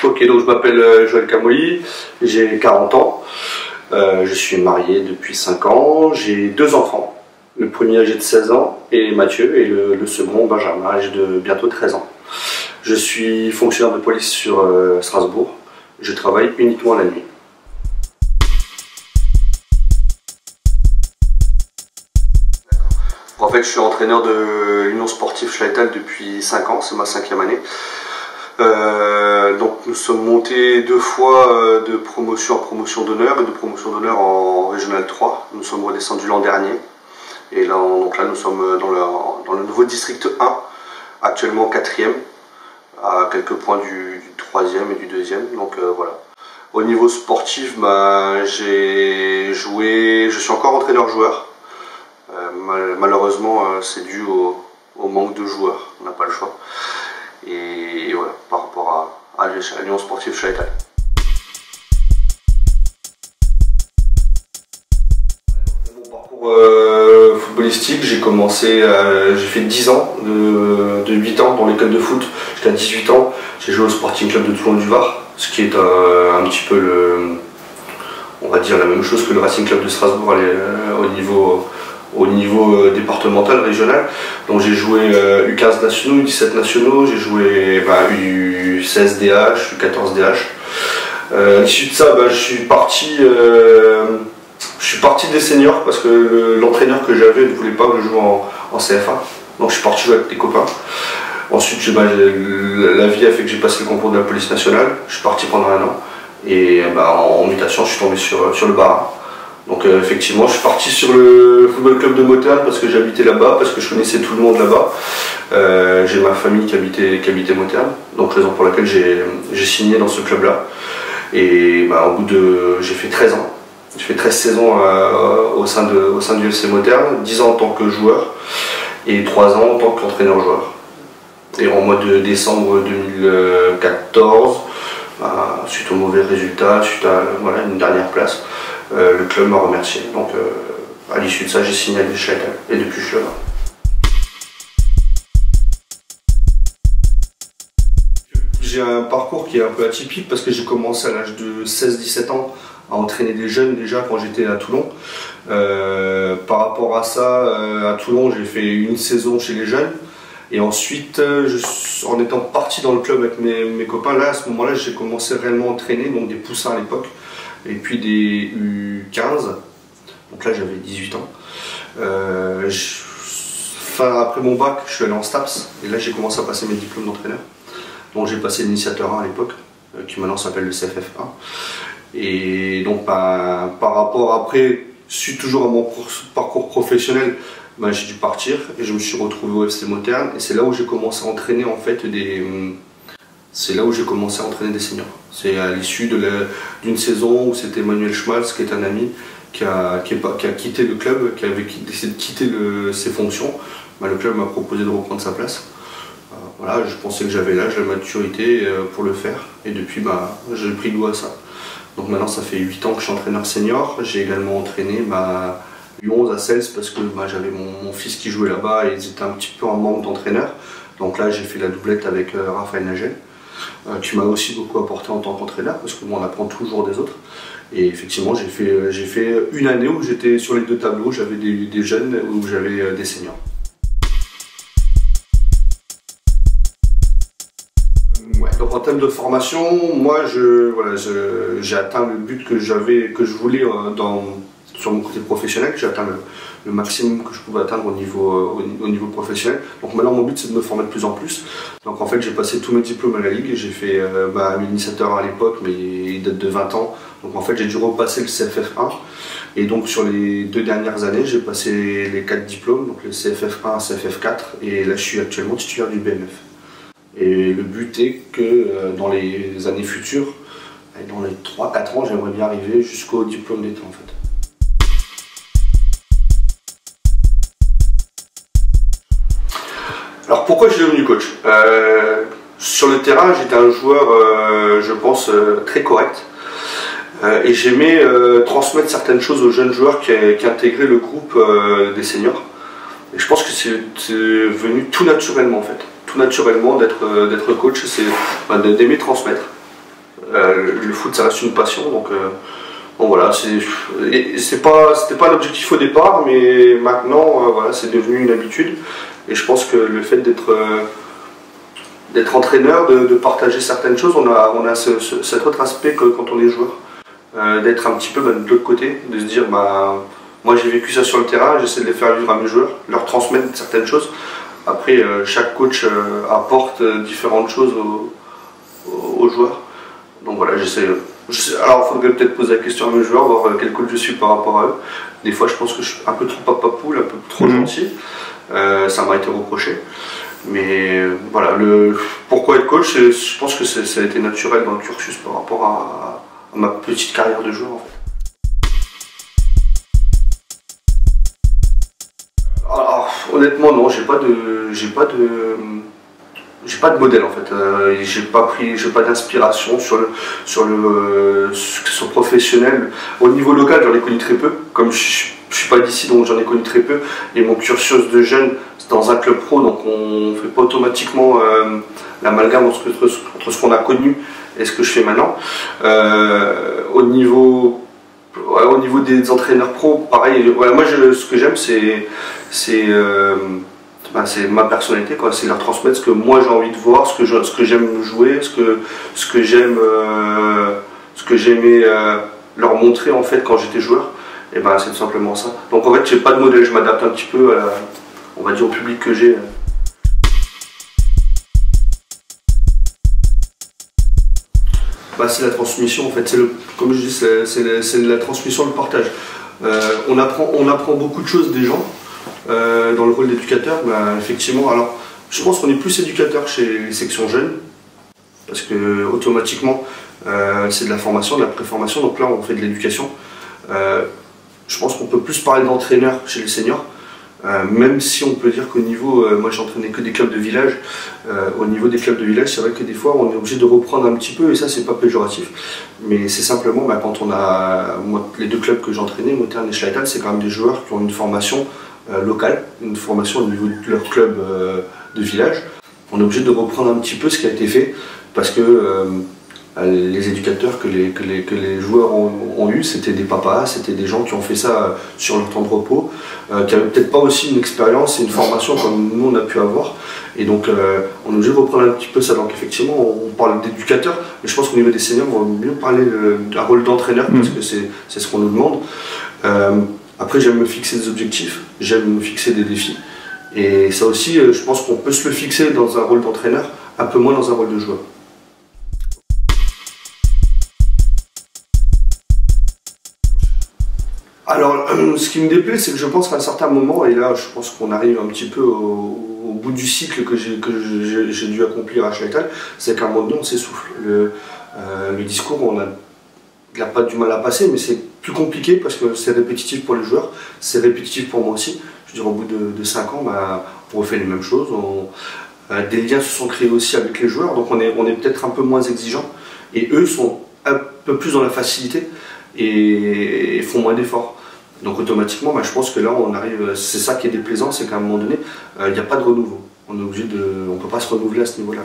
Ok, donc je m'appelle Joël Camouilly, j'ai 40 ans, je suis marié depuis 5 ans, j'ai 2 enfants, le premier âgé de 16 ans et Mathieu, et le second Benjamin, âgé de bientôt 13 ans. Je suis fonctionnaire de police sur Strasbourg, je travaille uniquement la nuit. En fait, je suis entraîneur de l'Union sportive Schleital depuis 5 ans, c'est ma 5e année. Donc nous sommes montés 2 fois de promotion en promotion d'honneur et de promotion d'honneur en Régional 3. Nous sommes redescendus l'an dernier. Et là, donc là nous sommes dans le nouveau district 1, actuellement 4e, à quelques points du 3e et du 2e. Donc voilà. Au niveau sportif, j'ai joué, je suis encore entraîneur-joueur. Malheureusement, c'est dû au manque de joueurs, on n'a pas le choix. Et voilà, par rapport à l'Union sportive Schleital. Mon parcours footballistique, j'ai commencé, j'ai fait 10 ans, de 8 ans dans l'école de foot jusqu'à 18 ans. J'ai joué au Sporting Club de Toulon du Var, ce qui est un petit peu on va dire la même chose que le Racing Club de Strasbourg au niveau départemental, régional. Donc j'ai joué U15 nationaux, U17 nationaux, j'ai joué U16 DH, U14 DH. À l'issue de ça, je suis parti des seniors parce que l'entraîneur que j'avais ne voulait pas que je joue en CFA. Donc je suis parti jouer avec des copains. Ensuite, la vie a fait que j'ai passé le concours de la police nationale. Je suis parti pendant 1 an. Et en mutation, je suis tombé sur le Bar. Donc effectivement, je suis parti sur le football club de Moterne parce que j'habitais là-bas, parce que je connaissais tout le monde là-bas. J'ai ma famille qui habitait Moterne, donc raison pour laquelle j'ai signé dans ce club-là. Et j'ai fait 13 ans. J'ai fait 13 saisons au sein du FC Moterne, 10 ans en tant que joueur et 3 ans en tant qu'entraîneur-joueur. Et en mois de décembre 2014, suite aux mauvais résultats, suite à une dernière place, le club m'a remercié. Donc à l'issue de ça, j'ai signé avec Schleital et depuis je suis là. J'ai un parcours qui est un peu atypique parce que j'ai commencé à l'âge de 16-17 ans à entraîner des jeunes déjà quand j'étais à Toulon. Par rapport à ça, à Toulon, j'ai fait une saison chez les jeunes. Et ensuite, en étant parti dans le club avec mes copains, là, à ce moment-là, j'ai commencé réellement à entraîner, donc des poussins à l'époque, et puis des U15, donc là j'avais 18 ans. Après mon bac, je suis allé en STAPS, et là j'ai commencé à passer mes diplômes d'entraîneur. Donc j'ai passé l'initiateur 1 à l'époque, qui maintenant s'appelle le CFF1. Et donc par rapport après, suite toujours à mon parcours professionnel, j'ai dû partir et je me suis retrouvé au FC Moterne et c'est là où j'ai commencé à entraîner en fait des seniors. C'est à l'issue d'une saison où c'était Manuel Schmalz, qui est un ami, qui a quitté le club, qui avait décidé de quitter ses fonctions. Le club m'a proposé de reprendre sa place. Voilà, je pensais que j'avais l'âge, la maturité pour le faire et depuis j'ai pris goût à ça. Donc maintenant ça fait 8 ans que je suis entraîneur senior. J'ai également entraîné U11 à Cels parce que j'avais mon fils qui jouait là-bas et ils étaient un petit peu en manque d'entraîneur. Donc là j'ai fait la doublette avec Raphaël Nagel, qui m'a aussi beaucoup apporté en tant qu'entraîneur parce que on apprend toujours des autres. Et effectivement j'ai fait une année où j'étais sur les 2 tableaux, j'avais des jeunes où j'avais des seniors. Donc en termes de formation, moi j'ai atteint le but que je voulais sur mon côté professionnel. J'ai atteint le maximum que je pouvais atteindre au niveau professionnel. Donc maintenant mon but c'est de me former de plus en plus. Donc en fait j'ai passé tous mes diplômes à la Ligue et j'ai fait l'initiateur à l'époque, mais il date de 20 ans. Donc en fait j'ai dû repasser le CFF1. Et donc sur les 2 dernières années j'ai passé les 4 diplômes, donc le CFF1, CFF4 et là je suis actuellement titulaire du BMF. Et le but est que dans les années futures, dans les 3-4 ans, j'aimerais bien arriver jusqu'au diplôme d'État en fait. Alors pourquoi je suis devenu coach? Sur le terrain, j'étais un joueur, je pense, très correct. Et j'aimais transmettre certaines choses aux jeunes joueurs qui intégraient le groupe des seniors. Et je pense que c'est venu tout naturellement en fait. Tout naturellement d'être coach, c'est d'aimer transmettre. Le foot ça reste une passion, donc bon, voilà, c'était pas l'objectif au départ, mais maintenant voilà, c'est devenu une habitude. Et je pense que le fait d'être entraîneur, de partager certaines choses, on a cet autre aspect que quand on est joueur. D'être un petit peu de l'autre côté, de se dire moi j'ai vécu ça sur le terrain, j'essaie de les faire vivre à mes joueurs, leur transmettre certaines choses. Après chaque coach apporte différentes choses aux joueurs. Donc voilà, alors il faudrait peut-être poser la question à mes joueurs, voir quel coach je suis par rapport à eux. Des fois je pense que je suis un peu trop papa poule, un peu trop gentil. Ça m'a été reproché. Mais voilà, pourquoi être coach, je pense que ça a été naturel dans le cursus par rapport à ma petite carrière de joueur en fait. Alors honnêtement non, j'ai pas de modèle en fait. J'ai pas d'inspiration sur le professionnel. Au niveau local, j'en ai connu très peu. Comme je suis pas d'ici, donc j'en ai connu très peu. Et mon cursus de jeune, c'est dans un club pro, donc on fait pas automatiquement l'amalgame entre ce qu'on a connu et ce que je fais maintenant. Au niveau des entraîneurs pro, pareil. Voilà, moi, ce que j'aime, c'est ma personnalité, quoi. C'est leur transmettre ce que moi j'ai envie de voir, ce que j'aime jouer, ce que j'aimais leur montrer en fait quand j'étais joueur. Et ben c'est tout simplement ça. Donc en fait, j'ai pas de modèle, je m'adapte un petit peu on va dire au public que j'ai. C'est la transmission en fait, comme je dis, c'est la transmission, le partage. On apprend beaucoup de choses des gens dans le rôle d'éducateur. Effectivement, alors je pense qu'on est plus éducateur chez les sections jeunes, parce que automatiquement c'est de la formation, de la préformation, donc là on fait de l'éducation. Je pense qu'on peut plus parler d'entraîneur chez les seniors. Même si on peut dire qu'au niveau, moi j'entraînais que des clubs de village, au niveau des clubs de village, c'est vrai que des fois on est obligé de reprendre un petit peu, et ça c'est pas péjoratif, mais c'est simplement quand on a, moi, les deux clubs que j'entraînais, Mouterne et Schleital, c'est quand même des joueurs qui ont une formation locale, une formation au niveau de leur club de village. On est obligé de reprendre un petit peu ce qui a été fait, parce que les éducateurs que les joueurs ont eu, c'était des papas, c'était des gens qui ont fait ça sur leur temps de repos, qui n'avaient peut-être pas aussi une expérience et une formation comme nous on a pu avoir. Et donc on est obligé de reprendre un petit peu ça. Donc effectivement on parle d'éducateur, mais je pense qu'au niveau des seniors on va mieux parler d'un rôle d'entraîneur, parce que c'est ce qu'on nous demande. Après j'aime me fixer des objectifs, j'aime me fixer des défis. Et ça aussi je pense qu'on peut se le fixer dans un rôle d'entraîneur, un peu moins dans un rôle de joueur. Alors, ce qui me déplaît, c'est que je pense qu'à un certain moment, et là je pense qu'on arrive un petit peu au bout du cycle que j'ai dû accomplir à Schleital, c'est qu'à un moment donné on s'essouffle. Le discours, il n'a pas du mal à passer, mais c'est plus compliqué parce que c'est répétitif pour les joueurs, c'est répétitif pour moi aussi. Je veux dire, au bout de 5 ans, on refait les mêmes choses, des liens se sont créés aussi avec les joueurs, donc on est peut-être un peu moins exigeants, et eux sont un peu plus dans la facilité et font moins d'efforts. Donc automatiquement, je pense que là on arrive, c'est ça qui est déplaisant, c'est qu'à un moment donné, il n'y a pas de renouveau. On est obligé on ne peut pas se renouveler à ce niveau-là.